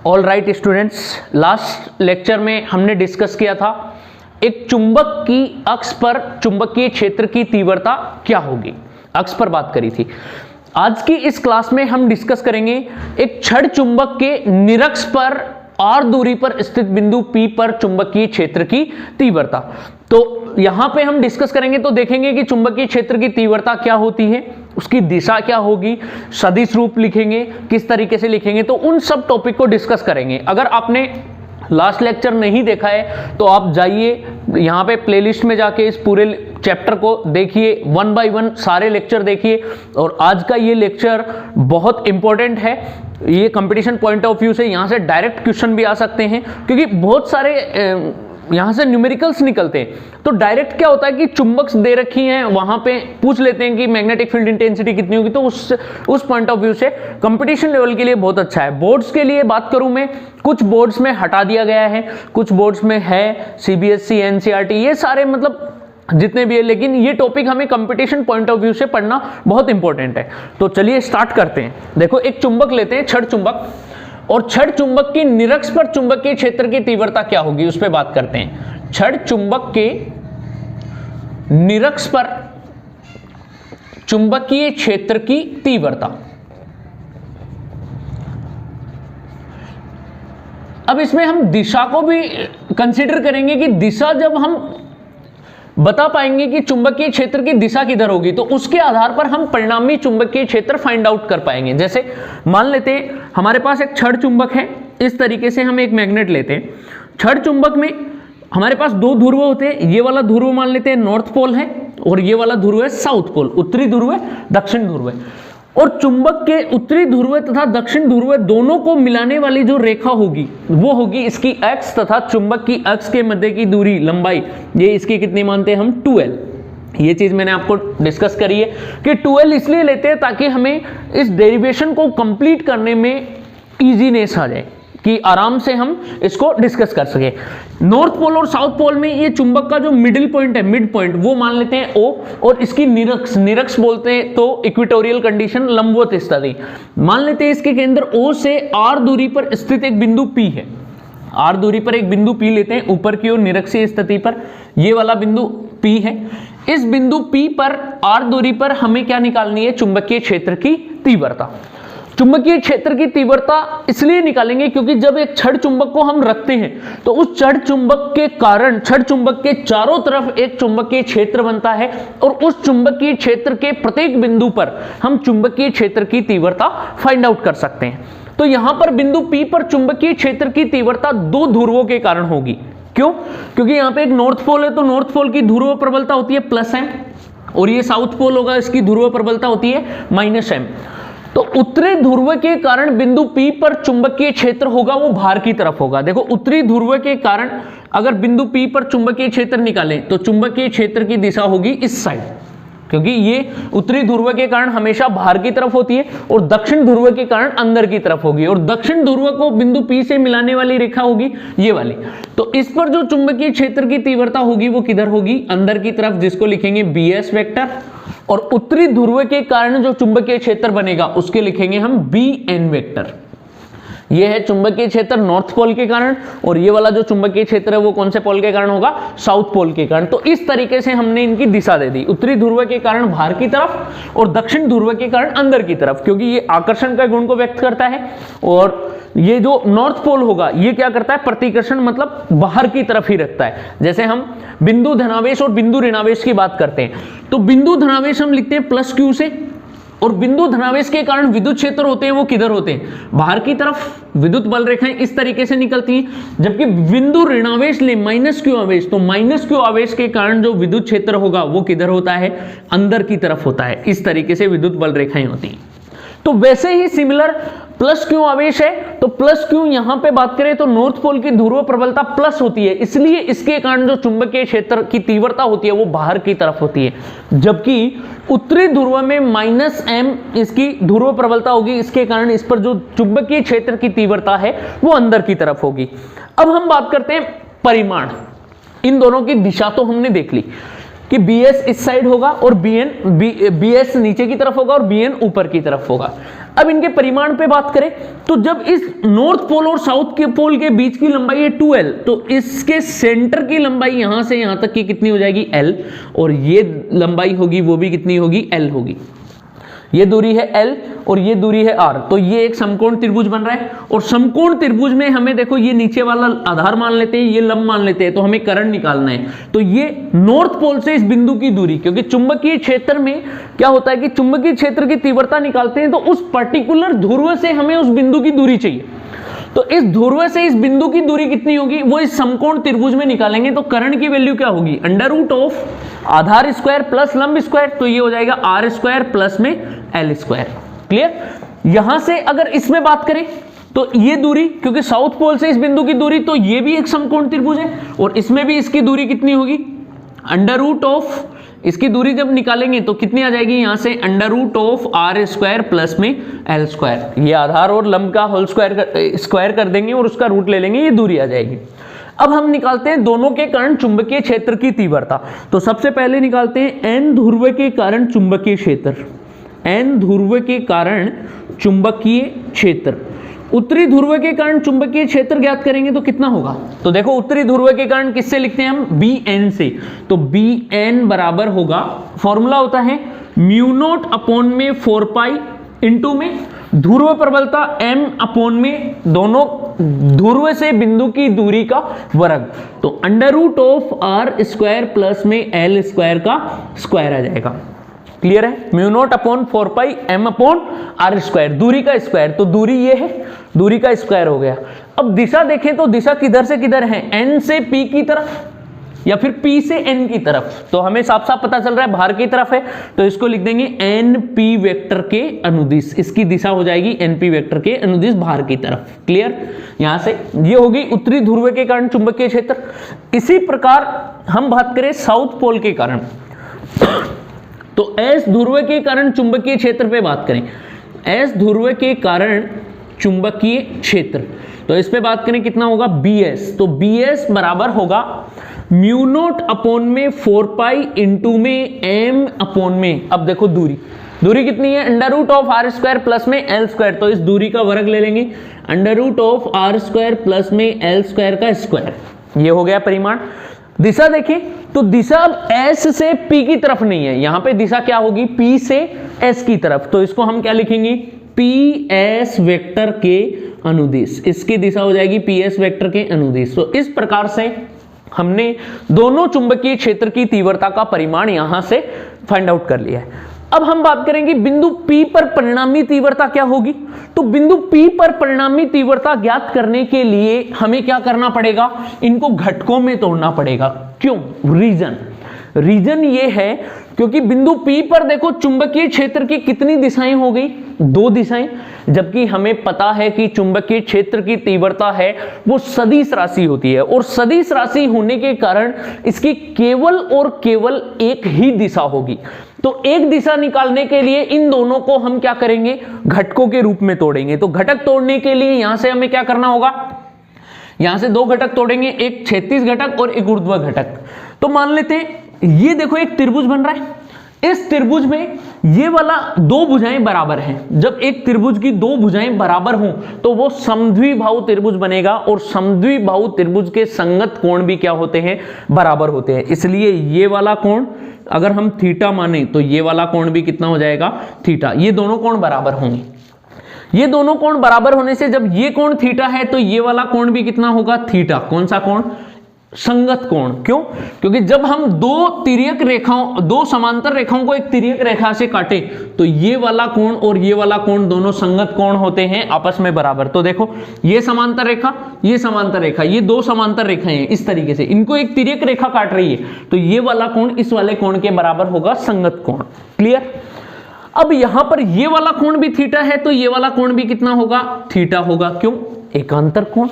All right students, last lecture में हमने discuss किया था एक चुंबक की अक्ष पर चुंबकीय क्षेत्र की तीव्रता क्या होगी, अक्ष पर बात करी थी। आज की इस क्लास में हम डिस्कस करेंगे एक छड़ चुंबक के निरक्ष पर r दूरी पर स्थित बिंदु P पर चुंबकीय क्षेत्र की तीव्रता। तो यहां पे हम डिस्कस करेंगे तो देखेंगे कि चुंबकीय क्षेत्र की तीव्रता क्या होती है, उसकी दिशा क्या होगी, सदिश रूप लिखेंगे, किस तरीके से लिखेंगे, तो उन सब टॉपिक को डिस्कस करेंगे। अगर आपने लास्ट लेक्चर नहीं देखा है तो आप जाइए यहाँ पे प्लेलिस्ट में जाके इस पूरे चैप्टर को देखिए, 1 बाय 1 सारे लेक्चर देखिए। और आज का ये लेक्चर बहुत इंपॉर्टेंट है, ये कंपटीशन पॉइंट ऑफ व्यू से यहाँ से डायरेक्ट क्वेश्चन भी आ सकते हैं, क्योंकि बहुत सारे यहाँ से न्यूमेरिकल्स निकलते हैं। तो डायरेक्ट क्या होता है कि चुंबक दे रखी हैं, वहां पे पूछ लेते हैं कि मैग्नेटिक फील्ड इंटेंसिटी कितनी होगी, तो उस पॉइंट ऑफ व्यू से कंपटीशन लेवल के लिए बहुत अच्छा है। बोर्ड्स के लिए बात करूं मैं, कुछ बोर्ड्स में हटा दिया गया है, कुछ बोर्ड्स में है, सीबीएसई, एनसीईआरटी, ये सारे मतलब जितने भी है, लेकिन ये टॉपिक हमें कंपटीशन पॉइंट ऑफ व्यू से पढ़ना बहुत इंपॉर्टेंट है। तो चलिए स्टार्ट करते हैं। देखो एक चुंबक लेते हैं, छड़ चुंबक, और छड़ चुंबक की निरक्ष पर चुंबकीय क्षेत्र की तीव्रता क्या होगी उस पर बात करते हैं। छड़ चुंबक के निरक्ष पर चुंबकीय क्षेत्र की तीव्रता। अब इसमें हम दिशा को भी कंसीडर करेंगे कि दिशा जब हम बता पाएंगे कि चुंबकीय क्षेत्र की दिशा किधर होगी तो उसके आधार पर हम परिणामी चुंबकीय क्षेत्र फाइंड आउट कर पाएंगे। जैसे मान लेते हैं हमारे पास एक छड़ चुंबक है, इस तरीके से हम एक मैग्नेट लेते हैं। छड़ चुंबक में हमारे पास दो ध्रुव होते हैं, ये वाला ध्रुव मान लेते हैं नॉर्थ पोल है और ये वाला ध्रुव है साउथ पोल, उत्तरी ध्रुव है, दक्षिण ध्रुव है। और चुंबक के उत्तरी ध्रुव तथा दक्षिण ध्रुव दोनों को मिलाने वाली जो रेखा होगी वो होगी इसकी x तथा चुंबक की अक्ष के मध्य की दूरी, लंबाई, ये इसकी कितनी मानते हैं हम 2l। ये चीज मैंने आपको डिस्कस करी है कि 2l इसलिए लेते हैं ताकि हमें इस डेरिवेशन को कंप्लीट करने में इजीनेस आ जाए, कि आराम से हम इसको डिस्कस कर सके। नॉर्थ पोल और साउथ पोल में ये चुंबक का जो मिडिल पॉइंट है, मिड पॉइंट, वो मान लेते हैं O, और इसकी निरक्ष बोलते हैं तो इक्वेटोरियल कंडीशन, लंबवत स्थिति मान लेते हैं। इसके केंद्र O से R दूरी पर स्थित एक बिंदु P है, R दूरी पर एक बिंदु P लेते हैं, ऊपर की ओर निरक्षीय स्थिति पर ये वाला बिंदु P है। इस बिंदु P पर R दूरी पर हमें क्या निकालनी है, चुंबकीय क्षेत्र की तीव्रता। चुंबकीय क्षेत्र की तीव्रता इसलिए निकालेंगे क्योंकि जब एक छड़ चुंबक को हम रखते हैं तो उस छड़ चुंबक के कारण छड़ चुंबक के चारों तरफ एक चुंबकीय क्षेत्र बनता है, और उस चुंबकीय क्षेत्र के प्रत्येक बिंदु पर हम चुंबकीय क्षेत्र की तीव्रता फाइंड आउट कर सकते हैं। तो यहां पर बिंदु P पर चुंबकीय क्षेत्र की तीव्रता दो ध्रुवों के कारण होगी। क्यों? क्योंकि यहाँ पे एक नॉर्थ पोल है तो नॉर्थ पोल की ध्रुव प्रबलता होती है +m, और ये साउथ पोल होगा, इसकी ध्रुव प्रबलता होती है -m। तो उत्तरी ध्रुव के कारण बिंदु P पर चुंबकीय क्षेत्र होगा वो बाहर की तरफ होगा। देखो उत्तरी ध्रुव के कारण अगर बिंदु P पर चुंबकीय क्षेत्र निकालें तो चुंबकीय क्षेत्र की दिशा होगी इस साइड, क्योंकि ये उत्तरी ध्रुव के कारण हमेशा बाहर की तरफ होती है और दक्षिण ध्रुव के कारण अंदर की तरफ होगी, और दक्षिण ध्रुव को बिंदु P से मिलाने वाली रेखा होगी ये वाली। तो इस पर जो चुंबकीय क्षेत्र की तीव्रता होगी वो किधर होगी, अंदर की तरफ, जिसको लिखेंगे BS वेक्टर। और उत्तरी ध्रुव के कारण जो चुंबकीय क्षेत्र बनेगा उसके लिखेंगे हम BN वेक्टर। ये है चुंबकीय क्षेत्र नॉर्थ पोल के कारण, और ये वाला जो चुंबकीय क्षेत्र है वो कौन से पोल के कारण होगा, साउथ पोल के कारण। तो इस तरीके से हमने इनकी दिशा दे दी, उत्तरी ध्रुव के कारण बाहर की तरफ और दक्षिण ध्रुव के कारण अंदर की तरफ, क्योंकि ये आकर्षण का गुण को व्यक्त करता है, और ये जो नॉर्थ पोल होगा ये क्या करता है, प्रतिकर्षण, मतलब बाहर की तरफ ही रखता है। जैसे हम बिंदु धनावेश और बिंदु ऋणावेश की बात करते हैं तो बिंदु धनावेश हम लिखते हैं +q से, और बिंदु धनावेश के कारण विद्युत क्षेत्र होते हैं वो किधर होते हैं, बाहर की तरफ। विद्युत बल रेखाएं इस तरीके से निकलती हैं। जबकि बिंदु ऋणावेश ले -q आवेश, तो -q आवेश के कारण जो विद्युत क्षेत्र होगा वो किधर होता है, अंदर की तरफ होता है। इस तरीके से विद्युत बल रेखाएं होती हैं। तो वैसे ही सिमिलर +q आवेश है तो +q यहां पे बात करें तो नॉर्थ पोल की ध्रुव प्रबलता प्लस होती है, इसलिए इसके कारण जो चुंबकीय क्षेत्र की तीव्रता होती है वो बाहर की तरफ होती है। जबकि उत्तरी ध्रुव में -m इसकी ध्रुव प्रबलता होगी, इसके कारण इस पर जो चुंबकीय क्षेत्र की तीव्रता है वो अंदर की तरफ होगी। अब हम बात करते हैं परिमाण। इन दोनों की दिशा तो हमने देख ली कि BS इस साइड होगा और BS नीचे की तरफ होगा और BN ऊपर की तरफ होगा। अब इनके परिमाण पे बात करें तो जब इस नॉर्थ पोल और साउथ के पोल के बीच की लंबाई है 2l, तो इसके सेंटर की लंबाई यहां से यहां तक की कितनी हो जाएगी l, और ये लंबाई होगी वो भी कितनी होगी l होगी। ये दूरी है l और ये दूरी है r, तो ये एक समकोण त्रिभुज बन रहा है। और समकोण त्रिभुज में हमें देखो ये नीचे वाला आधार मान लेते हैं, ये लंब मान लेते हैं, तो हमें कर्ण निकालना है। तो ये नॉर्थ पोल से इस बिंदु की दूरी, क्योंकि चुंबकीय क्षेत्र में क्या होता है कि चुंबकीय क्षेत्र की तीव्रता निकालते हैं तो उस पर्टिकुलर ध्रुव से हमें उस बिंदु की दूरी चाहिए। तो इस ध्रुव से इस बिंदु की दूरी कितनी होगी वो इस समकोण त्रिभुज में निकालेंगे। तो कर्ण की वैल्यू क्या होगी, अंडर रूट ऑफ आधार स्क्वायर प्लस लंब स्क्वायर, तो ये हो जाएगा आर स्क्वायर प्लस में एल स्क्वायर। क्लियर। यहां से अगर इसमें बात करें तो ये दूरी, क्योंकि साउथ पोल से इस बिंदु की दूरी, तो ये भी एक समकोण त्रिभुज है और इसमें भी इसकी दूरी कितनी होगी, अंडर रूट ऑफ, इसकी दूरी जब निकालेंगे तो कितनी आ जाएगी यहां से, under root of are square plus में एल स्क्वायर। ये आधार और लंब का होल स्क्वायर कर देंगे और उसका रूट ले लेंगे, ये दूरी आ जाएगी। अब हम निकालते हैं दोनों के कारण चुंबकीय क्षेत्र की तीव्रता। तो सबसे पहले निकालते हैं एन ध्रुव के कारण चुंबकीय क्षेत्र, एन ध्रुव के कारण चुंबकीय क्षेत्र। उत्तरी ध्रुव के कारण चुंबकीय क्षेत्र ज्ञात करेंगे तो कितना होगा, तो देखो उत्तरी ध्रुव के कारण किससे लिखते हैं हम, बी एन से। तो बी एन बराबर होगा, फॉर्मूला होता है म्यू नॉट अपॉन में 4 पाई इंटू में ध्रुव प्रबलता m अपॉन में दोनों ध्रुव से बिंदु की दूरी का वर्ग, तो under root of are square plus में एल स्क्वायर का स्क्वायर आ जाएगा। क्लियर है, mu nought upon 4 pi m upon R square, दूरी का स्क्वायर, तो दूरी ये है, दूरी का स्क्वायर हो गया। अब दिशा देखें तो दिशा किधर से किधर है, n से p की तरफ या फिर p से n की तरफ, तो हमें साफ साफ पता चल रहा है बाहर की तरफ है, तो इसको लिख देंगे np वेक्टर के अनुदिश, इसकी दिशा हो जाएगी np वेक्टर के अनुदिश बाहर की तरफ। क्लियर, यहां से ये होगी उत्तरी ध्रुव के कारण चुंबकीय क्षेत्र। इसी प्रकार हम बात करें साउथ पोल के कारण, तो एस ध्रुव के कारण चुंबकीय क्षेत्र पे बात करें, एस ध्रुव के कारण चुंबकीय क्षेत्र, तो इस पे बात करें कितना होगा, bs, तो bs बराबर होगा म्यू नोट अपॉन में 4 पाई इंटू में m अपॉन में, अब देखो दूरी, दूरी कितनी है, under root of are square plus में एल स्क्वायर, तो इस दूरी का वर्ग ले लेंगे, अंडर root of are square plus में एल स्क्वायर का स्क्वायर, ये हो गया परिमाण। दिशा देखें तो दिशा अब s से p की तरफ नहीं है, यहां पे दिशा क्या होगी, p से s की तरफ, तो इसको हम क्या लिखेंगे, ps वेक्टर के अनुदिश, इसकी दिशा हो जाएगी ps वेक्टर के अनुदिश। तो इस प्रकार से हमने दोनों चुंबकीय क्षेत्र की तीव्रता का परिमाण यहां से फाइंड आउट कर लिया है। अब हम बात करेंगे बिंदु P पर परिणामी तीव्रता क्या होगी, तो बिंदु P पर परिणामी तीव्रता ज्ञात करने के लिए हमें क्या करना पड़ेगा, इनको घटकों में तोड़ना पड़ेगा। क्यों, रीजन ये है क्योंकि बिंदु P पर देखो चुंबकीय क्षेत्र की कितनी दिशाएं हो गई, 2 दिशाएं, जबकि हमें पता है कि चुंबकीय क्षेत्र की तीव्रता है वो सदिश राशि होती है, और सदिश राशि होने के कारण इसकी केवल और केवल एक ही दिशा होगी। तो एक दिशा निकालने के लिए इन दोनों को हम क्या करेंगे, घटकों के रूप में तोड़ेंगे। तो घटक तोड़ने के लिए यहां से हमें क्या करना होगा, यहां से 2 घटक तोड़ेंगे, एक क्षैतिज घटक और एक ऊर्ध्वाधर घटक। तो मान लेते हैं ये देखो एक त्रिभुज बन रहा है, इस त्रिभुज में ये वाला 2 भुजाएं बराबर हैं। जब एक त्रिभुज की 2 भुजाएं बराबर हों तो वो समद्विबाहु त्रिभुज बनेगा, और समद्विबाहु त्रिभुज के संगत कोण भी क्या होते हैं, बराबर होते हैं। इसलिए ये वाला कोण अगर हम थीटा माने तो ये वाला कोण भी कितना हो जाएगा, थीटा। ये दोनों कोण बराबर होंगे, ये दोनों कोण बराबर होने से जब ये कोण थीटा है तो ये वाला कोण भी कितना होगा, थीटा। कौन सा कोण, संगत कोण। क्यों, क्योंकि जब हम 2 समांतर रेखाओं को एक तिर्यक रेखा से काटे तो ये वाला कोण और ये वाला कोण दोनों संगत कोण होते हैं, आपस में बराबर। तो देखो ये समांतर रेखा, ये समांतर रेखा, ये 2 समांतर रेखाएं हैं, इस तरीके से इनको एक तिर्यक रेखा काट रही है, तो ये वाला कोण इस वाले कोण के बराबर होगा, संगत कोण। क्लियर। अब यहां पर ये वाला कोण भी थीटा है तो ये वाला कोण भी कितना होगा, थीटा होगा। क्यों, एकांतर कोण।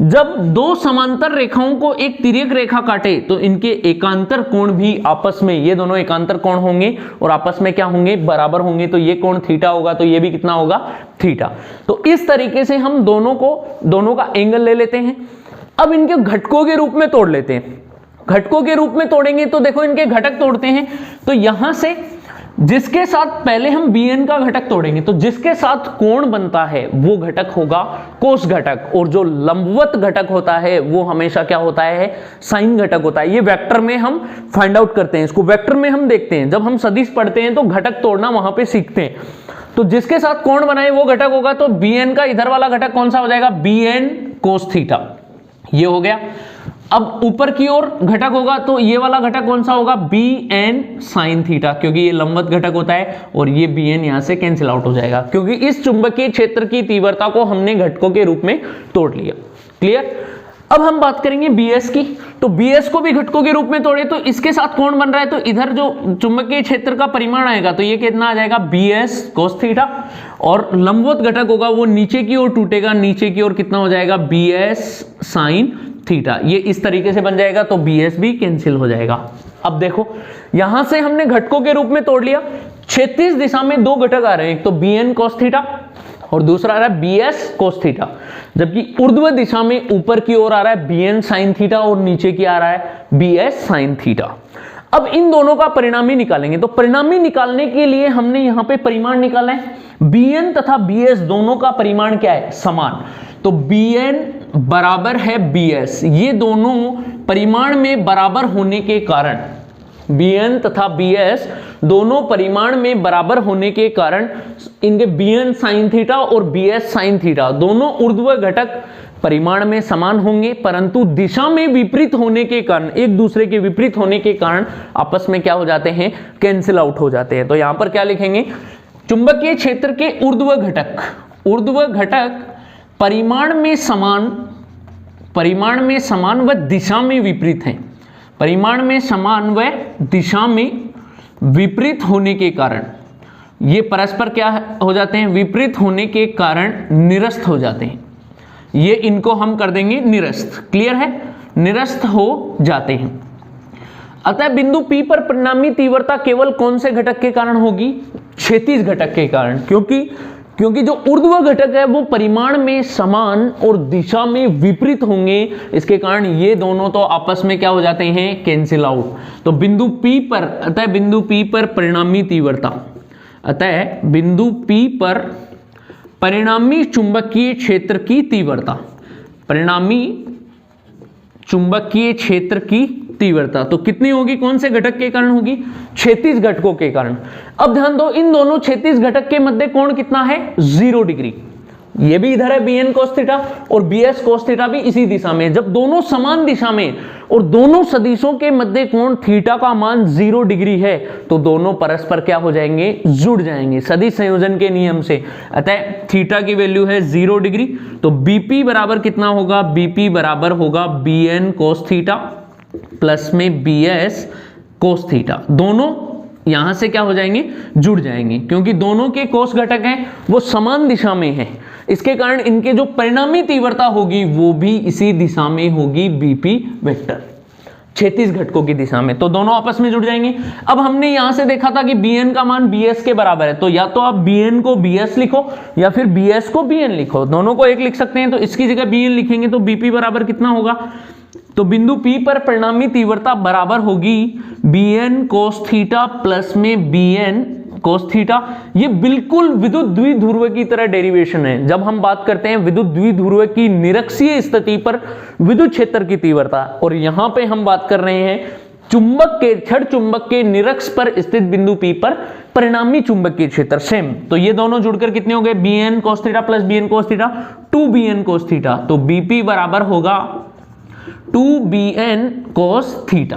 जब 2 समांतर रेखाओं को एक तिर्यक रेखा काटे तो इनके एकांतर कोण भी आपस में, ये दोनों एकांतर कोण होंगे और आपस में क्या होंगे, बराबर होंगे। तो ये कोण थीटा होगा तो ये भी कितना होगा, थीटा। तो इस तरीके से हम दोनों का एंगल ले लेते हैं। अब इनके घटकों के रूप में तोड़ लेते हैं। घटकों के रूप में तोड़ेंगे तो देखो इनके घटक तोड़ते हैं, तो यहां से जिसके साथ पहले हम bn का घटक तोड़ेंगे, तो जिसके साथ कोण बनता है वो घटक होगा कोस घटक, और जो लंबवत घटक होता है वो हमेशा क्या होता है, साइन घटक होता है। ये वेक्टर में हम फाइंड आउट करते हैं, इसको वेक्टर में हम देखते हैं। जब हम सदिश पढ़ते हैं तो घटक तोड़ना वहां पे सीखते हैं। तो जिसके साथ कोण बनाए वो घटक होगा, तो bn का इधर वाला घटक कौन सा हो जाएगा, bn cos थीटा, ये हो गया। अब ऊपर की ओर घटक होगा तो ये वाला घटक कौन सा होगा, bn sin थीटा, क्योंकि ये लंबवत घटक होता है, और ये bn यहां से कैंसिल आउट हो जाएगा, क्योंकि इस चुंबकीय क्षेत्र की तीव्रता को हमने घटकों के रूप में तोड़ लिया। क्लियर। अब हम बात करेंगे bs की, तो bs को भी घटकों के रूप में तोड़े तो इसके साथ कोण बन रहा है, तो इधर जो चुंबकीय क्षेत्र का परिमाण आएगा तो ये कितना आ जाएगा, bs cos थीटा, और लंबवत घटक होगा वो नीचे की ओर टूटेगा, नीचे की ओर कितना हो जाएगा, bs sin थीटा। ये इस तरीके से बन जाएगा, तो bs भी कैंसिल हो जाएगा। अब देखो यहां से हमने घटकों के रूप में तोड़ लिया, क्षैतिज दिशा में दो घटक आ रहे हैं, एक तो bn cos थीटा और दूसरा आ रहा है bs cos थीटा, जबकि ऊर्ध्व दिशा में ऊपर की ओर आ रहा है bn sin थीटा और नीचे की आ रहा है bs sin थीटा। अब इन दोनों का परिणामी निकालेंगे, तो परिणामी निकालने के लिए हमने यहां पे परिमाण निकाला है, bn तथा bs दोनों का परिमाण क्या है, समान, तो bn बराबर है bs, ये दोनों परिमाण में बराबर होने के कारण, bn तथा bs दोनों परिमाण में बराबर होने के कारण इनके bn sin थीटा और bs sin थीटा दोनों ऊर्ध्व घटक परिमाण में समान होंगे, परंतु दिशा में विपरीत होने के कारण, एक दूसरे के विपरीत होने के कारण आपस में क्या हो जाते हैं, कैंसिल आउट हो जाते हैं। तो यहां पर क्या लिखेंगे, चुंबकीय क्षेत्र के ऊर्ध्व घटक परिमाण में समान व दिशा में विपरीत हैं, परिमाण में समान व दिशा में विपरीत होने के कारण ये परस्पर क्या हो जाते हैं, विपरीत होने के कारण निरस्त हो जाते हैं। ये इनको हम कर देंगे निरस्त। क्लियर है, निरस्त हो जाते हैं। अतः बिंदु P पर परिणामी तीव्रता केवल कौन से घटक के कारण होगी, क्षैतिज घटक के कारण, क्योंकि जो ऊर्ध्व घटक है वो परिमाण में समान और दिशा में विपरीत होंगे, इसके कारण ये दोनों तो आपस में क्या हो जाते हैं, कैंसिल आउट। तो बिंदु P पर, अतः बिंदु P पर परिणामी तीव्रता, अतः बिंदु P पर परिणामी चुंबकीय क्षेत्र की तीव्रता, परिणामी चुंबकीय क्षेत्र की तीव्रता तो कितनी होगी, कौन से घटक के कारण होगी, क्षैतिज घटकों के कारण। अब ध्यान दो, इन दोनों क्षैतिज घटक के मध्य कोण कितना है, 0 डिग्री। ये भी इधर है bn cos थीटा और bs cos थीटा भी इसी दिशा में। जब दोनों समान दिशा में और दोनों सदिशों के मध्य कोण थीटा का मान 0 डिग्री है, तो दोनों परस्पर क्या हो जाएंगे, जुड़ जाएंगे सदिश संयोजन के नियम से। अतः थीटा की वैल्यू है 0 डिग्री, तो bp बराबर कितना होगा, bp बराबर होगा bn cos थीटा प्लस में bs cos थीटा। दोनों यहां से क्या हो जाएंगे, जुड़ जाएंगे, क्योंकि दोनों के कोस घटक हैं वो समान दिशा में है, इसके कारण इनके जो परिणामी तीव्रता होगी वो भी इसी दिशा में होगी, bp वेक्टर, क्षैतिज घटकों की दिशा में। तो दोनों आपस में जुड़ जाएंगे। अब हमने यहां से देखा था कि bn का मान bs के बराबर है, तो या तो आप bn को bs लिखो या फिर bs को bn लिखो, दोनों को एक लिख सकते हैं। तो इसकी जगह bn लिखेंगे तो bp बराबर कितना होगा, तो बिंदु P पर परिणामी तीव्रता बराबर होगी bn cos थीटा प्लस में bn cos थीटा। ये बिल्कुल विद्युत द्विध्रुव की तरह डेरिवेशन है। जब हम बात करते हैं विद्युत द्विध्रुव की निरक्षीय स्थिति पर विद्युत क्षेत्र की तीव्रता, और यहां पे हम बात कर रहे हैं चुंबक के, छड़ चुंबक के निरक्ष पर स्थित बिंदु P पर परिणामी चुंबकीय क्षेत्र सेम। तो ये दोनों जुड़कर कितने हो गए, bn cos theta plus bn cos theta, 2bn cos theta. तो bp बराबर होगा 2bn cos थीटा।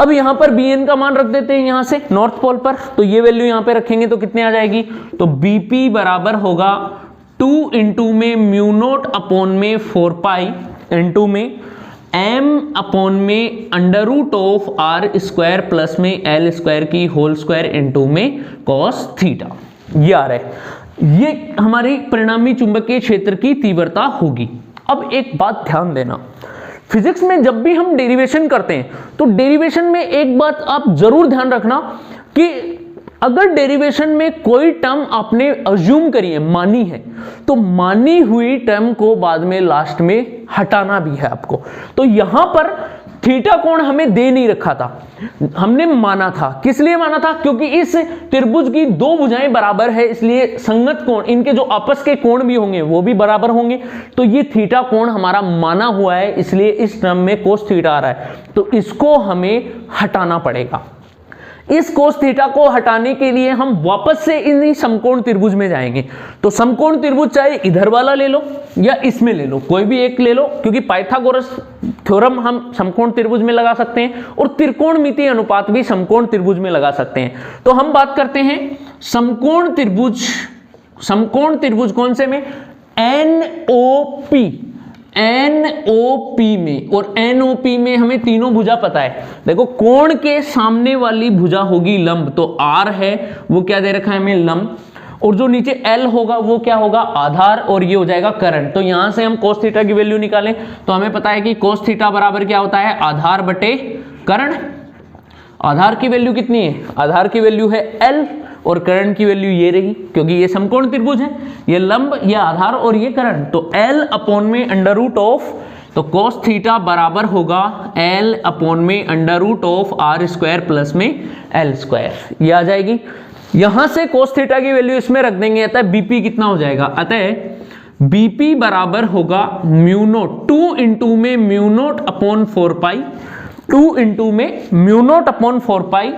अब यहां पर bn का मान रख देते हैं यहां से नॉर्थ पोल पर, तो ये वैल्यू यहां पे रखेंगे तो कितने आ जाएगी, तो bp बराबर होगा 2 इंटू में म्यू नोट अपॉन में 4 पाई इंटू में m अपॉन में under root of r square plus में l स्क्वायर की होल स्क्वायर इंटू में cos थीटा। ये आ रहा है, ये हमारी परिणामी चुंबकीय क्षेत्र की तीव्रता होगी। अब एक बात ध्यान देना, फिजिक्स में जब भी हम डेरिवेशन करते हैं तो डेरिवेशन में एक बात आप जरूर ध्यान रखना कि अगर डेरिवेशन में कोई टर्म आपने अज्यूम करी है, मानी है, तो मानी हुई टर्म को बाद में लास्ट में हटाना भी है आपको। तो यहां पर थीटा कोण हमें दे नहीं रखा था, हमने माना था। किस लिए माना था? क्योंकि इस त्रिभुज की दो भुजाएं बराबर है, इसलिए संगत कोण, इनके जो आपस के कोण भी होंगे वो भी बराबर होंगे। तो ये थीटा कोण हमारा माना हुआ है, इसलिए इस टर्म में कोस थीटा आ रहा है, तो इसको हमें हटाना पड़ेगा। इस कोस थीटा को हटाने के लिए हम वापस से इन समकोण त्रिभुज में जाएंगे। तो समकोण त्रिभुज चाहे इधर वाला ले लो या इसमें ले लो, कोई भी एक ले लो, क्योंकि पाइथागोरस थ्योरम हम समकोण त्रिभुज में लगा सकते हैं और त्रिकोणमितीय अनुपात भी समकोण त्रिभुज में लगा सकते हैं। तो हम बात करते हैं समकोण त्रिभुज। समकोण त्रिभुज कौन से में? NOP, NOP में। और NOP में हमें तीनों भुजा पता है। देखो, कोण के सामने वाली भुजा होगी लंब, तो R है, वो क्या दे रखा है हमें? लंब। और जो नीचे L होगा वो क्या होगा? आधार, और ये हो जाएगा कर्ण। तो यहां से हम cos थीटा की वैल्यू निकालें तो हमें पता है कि cos थीटा बराबर क्या होता है? आधार बटे कर्ण। आधार की वैल्यू कितनी है? आधार की वैल्यू है L और कर्ण की वैल्यू ये रही, क्योंकि ये समकोण त्रिभुज है, ये लंब, ये आधार और ये कर्ण। तो L अपॉन में अंडर रूट ऑफ, तो cos थीटा बराबर होगा L अपॉन में under root of R square plus में L स्क्वायर, ये आ जाएगी। यहां से cos थीटा की वैल्यू इसमें रख देंगे, अतः BP कितना हो जाएगा? अतः BP बराबर होगा म्यू नोट, 2 इंटू में mu nought upon 4 pi, 2 into में mu nought upon 4 pi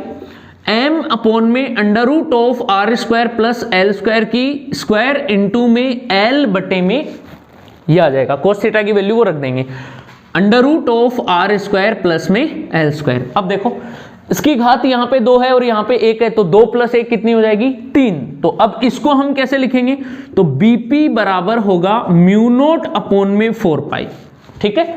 m upon में under root of R square plus L square की स्क्वायर इंटू में L बटे में, ये आ जाएगा। cos थीटा की वैल्यू को रख देंगे under root of R square plus में L स्क्वायर। अब देखो, इसकी घात यहाँ पे 2 है और यहाँ पे 1 है, तो 2 + 1 कितनी हो जाएगी? 3। तो अब इसको हम कैसे लिखेंगे? तो BP बराबर होगा म्यू नोट अपॉन में 4 पाई। ठीक है,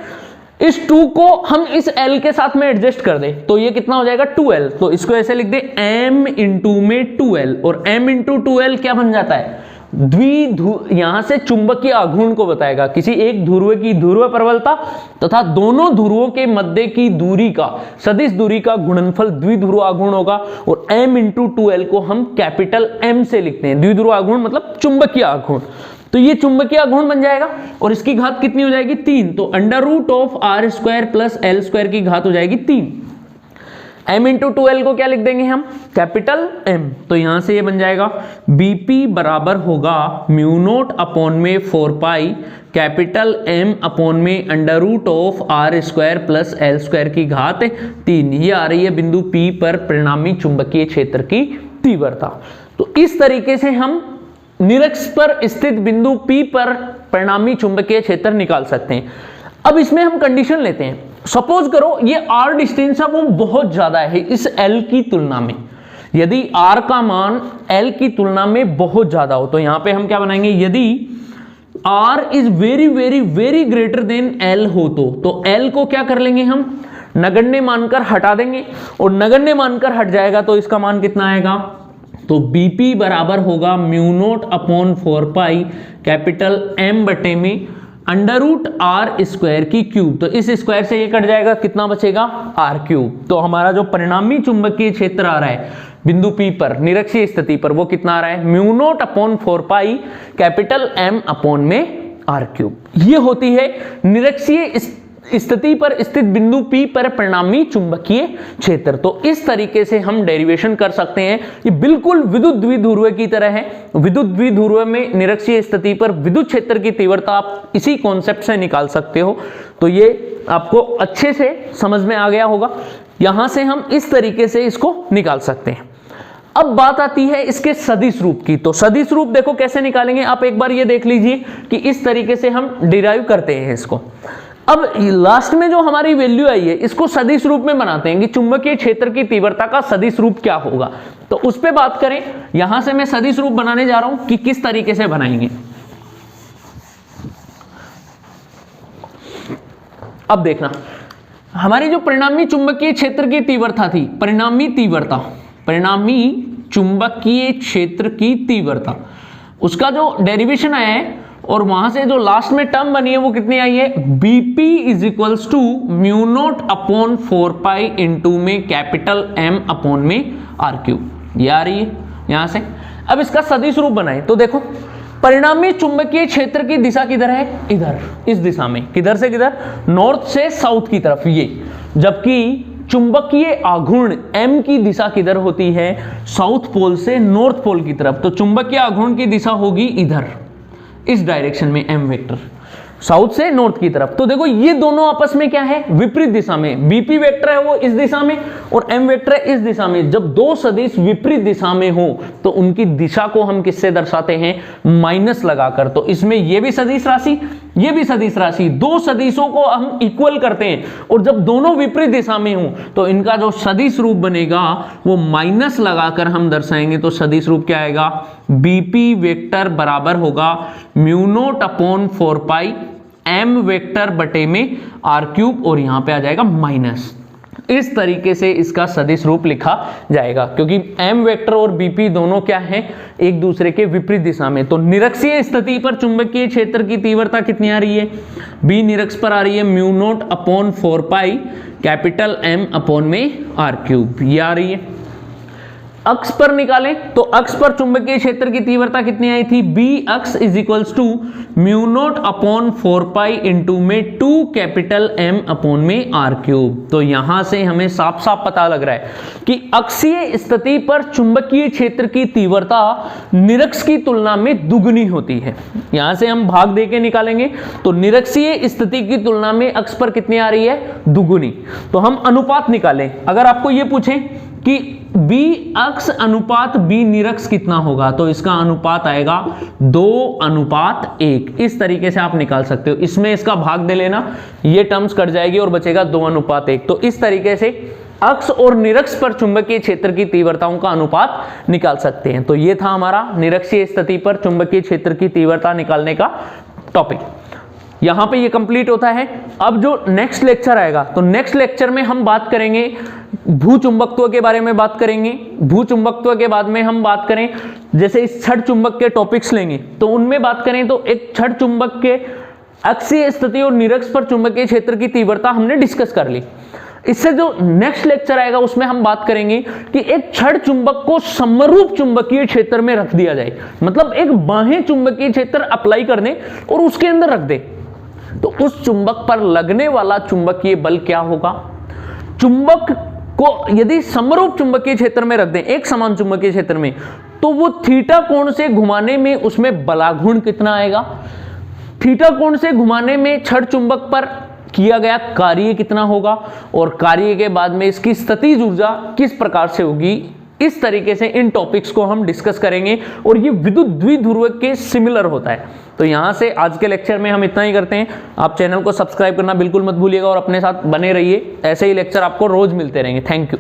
इस 2 को हम इस L के साथ में एडजस्ट कर दे तो ये कितना हो जाएगा? 2L। तो इसको ऐसे लिख दे m इंटू में 2L, और m इंटू 2L क्या बन जाता है? यहां से चुंबकीय आघूर्ण को बताएगा, किसी एक ध्रुव की ध्रुव प्रबलता तथा दोनों ध्रुवों के मध्य की दूरी का, सदिश दूरी का गुणनफल द्विध्रुव आघूर्ण होगा। और m इंटू 2L को हम कैपिटल M से लिखते हैं। द्विध्रुव आघूर्ण मतलब चुंबकीय आघूर्ण, तो ये चुंबकीय आघूर्ण बन जाएगा। और इसकी घात कितनी हो जाएगी? 3। तो under root of R square plus L square की घात हो जाएगी 3। m इंटू 2L को क्या लिख देंगे हम? Capital M। तो यहां से ये बन जाएगा BP बराबर होगा म्यू नोट अपॉन में 4 पाई कैपिटल M अपॉन में under root of R square plus L square की घात 3। ये आ रही है बिंदु P पर परिणामी चुंबकीय क्षेत्र की तीव्रता। तो इस तरीके से हम निरक्ष पर स्थित बिंदु P पर परिणामी चुंबकीय क्षेत्र निकाल सकते हैं। अब इसमें हम कंडीशन लेते हैं। सपोज करो ये R डिस्टेंस है वो बहुत ज्यादा है इस L की तुलना में। यदि R का मान L की तुलना में बहुत ज्यादा हो तो यहां पे हम क्या बनाएंगे? यदि R is very very very greater than L हो तो L को क्या कर लेंगे? हम नगण्य मानकर हटा देंगे, और नगण्य मानकर हट जाएगा तो इसका मान कितना आएगा? तो BP बराबर होगा mu nought upon 4 pi capital M बटे में अंडर रूट R स्क्वायर की क्यूब। तो इस स्क्वायर से ये कट जाएगा, कितना बचेगा? R cube. तो हमारा जो परिणामी चुंबकीय क्षेत्र आ रहा है बिंदु P पर निरक्षीय स्थिति पर वो कितना आ रहा है? Mu nought upon 4 pi capital M upon में R क्यूब। ये होती है निरक्षीय स्थिति पर स्थित बिंदु P पर परिणामी चुंबकीय क्षेत्र। तो इस तरीके से हम डेरिवेशन कर सकते हैं। ये बिल्कुल विद्युत द्विध्रुव की तरह है। विद्युत द्विध्रुव में निरक्षीय स्थिति पर विद्युत क्षेत्र की तीव्रता आप इसी कॉन्सेप्ट से निकाल सकते हो। तो ये आपको अच्छे से समझ में आ गया होगा। यहां से हम इस तरीके से इसको निकाल सकते हैं। अब बात आती है इसके सदिश रूप की। तो सदिश रूप देखो कैसे निकालेंगे, आप एक बार ये देख लीजिए कि इस तरीके से हम डिराइव करते हैं इसको। अब लास्ट में जो हमारी वैल्यू आई है इसको सदिश रूप में बनाते हैं कि चुंबकीय क्षेत्र की तीव्रता का सदिश रूप क्या होगा। तो उस पे बात करें, यहां से मैं सदिश रूप बनाने जा रहा हूं कि किस तरीके से बनाएंगे। अब देखना, हमारी जो परिणामी चुंबकीय क्षेत्र की तीव्रता थी, परिणामी चुंबकीय क्षेत्र की तीव्रता, उसका जो डेरिवेशन आया है और वहां से जो लास्ट में टर्म बनी है वो कितनी आई है? BP is equals to mu nought upon 4 pi into में कैपिटल M अपॉन में R क्यूब। ये आ रही है यहां से। अब इसका सदिश रूप बनाए तो देखो, परिणामी चुंबकीय क्षेत्र की दिशा किधर है? इधर, इस दिशा में। किधर से किधर? नॉर्थ से साउथ की तरफ। ये जबकि चुंबकीय आघूर्ण m की दिशा किधर होती है, साउथ पोल से नॉर्थ पोल की तरफ। तो चुंबकीय आघूर्ण की दिशा होगी इधर, इस डायरेक्शन में m वेक्टर, साउथ से नॉर्थ की तरफ। तो देखो ये दोनों आपस में क्या है, विपरीत दिशा में। बीपी वेक्टर है वो इस दिशा में और एम वेक्टर है इस दिशा में। जब दो सदिश विपरीत दिशा में हो तो उनकी दिशा को हम किससे दर्शाते हैं, माइनस लगाकर। तो इसमें ये भी सदिश राशि, ये भी सदिश राशि, दो सदिशों को हम इक्वल करते हैं और जब दोनों विपरीत दिशा में हो तो इनका जो सदिश रूप बनेगा वो माइनस लगाकर हम दर्शाएंगे। तो सदिश रूप क्या आएगा, बीपी वेक्टर बराबर होगा म्यू नॉट अपॉन 4 पाई एम वेक्टर बटे में आर क्यूब और यहां पे आ जाएगा माइनस। इस तरीके से इसका सदिश रूप लिखा जाएगा, क्योंकि एम वेक्टर और बीपी दोनों क्या है, एक दूसरे के विपरीत दिशा में। तो निरक्षीय स्थिति पर चुंबकीय क्षेत्र की तीव्रता कितनी आ रही है, बी निरक्ष पर आ रही है mu nought upon 4 pi capital M upon में आर क्यूब, ये आ रही है। अक्ष पर निकालें तो अक्ष पर चुंबकीय क्षेत्र की तीव्रता कितनी आई थी, बी अक्ष is equals to mu nought upon 4 pi into में 2 कैपिटल एम अपॉन में आर क्यूब। तो यहां से हमें साफ साफ पता लग रहा है कि अक्षीय स्थिति पर चुंबकीय क्षेत्र की तीव्रता निरक्ष की तुलना में दुगुनी होती है। यहां से हम भाग दे के निकालेंगे तो निरक्षीय स्थिति की तुलना में अक्ष पर कितनी आ रही है, दुगुनी। तो हम अनुपात निकालें, अगर आपको यह पूछें कि बी अक्ष अनुपात बी निरक्ष कितना होगा, तो इसका अनुपात आएगा 2:1। इस तरीके से आप निकाल सकते हो। इसमें इसका भाग दे लेना, ये टर्म्स कट जाएगी और बचेगा 2:1। तो इस तरीके से अक्ष और निरक्ष पर चुंबकीय क्षेत्र की तीव्रताओं का अनुपात निकाल सकते हैं। तो ये था हमारा निरक्षीय स्थिति पर चुंबकीय क्षेत्र की तीव्रता निकालने का टॉपिक। यहां पे ये कंप्लीट होता है। अब जो नेक्स्ट लेक्चर आएगा, तो नेक्स्ट लेक्चर में हम बात करेंगे भूचुंबकत्व के बारे में बात करेंगे। भूचुंबकत्व के बाद में हम बात करें, जैसे इस छड़ चुंबक के टॉपिक्स लेंगे तो उनमें बात करें तो एक छड़ चुंबक के अक्षीय स्थिति और निरक्ष पर चुंबकीय क्षेत्र की तीव्रता हमने डिस्कस कर ली। इससे जो नेक्स्ट लेक्चर आएगा उसमें हम बात करेंगे कि एक छड़ चुंबक को समरूप चुंबकीय क्षेत्र में रख दिया जाए, मतलब एक बाह्य चुंबकीय क्षेत्र अप्लाई कर दें और उसके अंदर रख दे, तो उस चुंबक पर लगने वाला चुंबकीय बल क्या होगा। चुंबक को यदि समरूप चुंबकीय क्षेत्र में रख दें, एक समान चुंबकीय क्षेत्र में, तो वो थीटा कोण से घुमाने में उसमें बलाघूर्ण कितना आएगा, थीटा कोण से घुमाने में छड़ चुंबक पर किया गया कार्य कितना होगा और कार्य के बाद में इसकी स्थितिज ऊर्जा किस प्रकार से होगी। इस तरीके से इन टॉपिक्स को हम डिस्कस करेंगे और ये विद्युत द्विध्रुवक के सिमिलर होता है। तो यहाँ से आज के लेक्चर में हम इतना ही करते हैं। आप चैनल को सब्सक्राइब करना बिल्कुल मत भूलिएगा और अपने साथ बने रहिए, ऐसे ही लेक्चर आपको रोज मिलते रहेंगे। Thank you.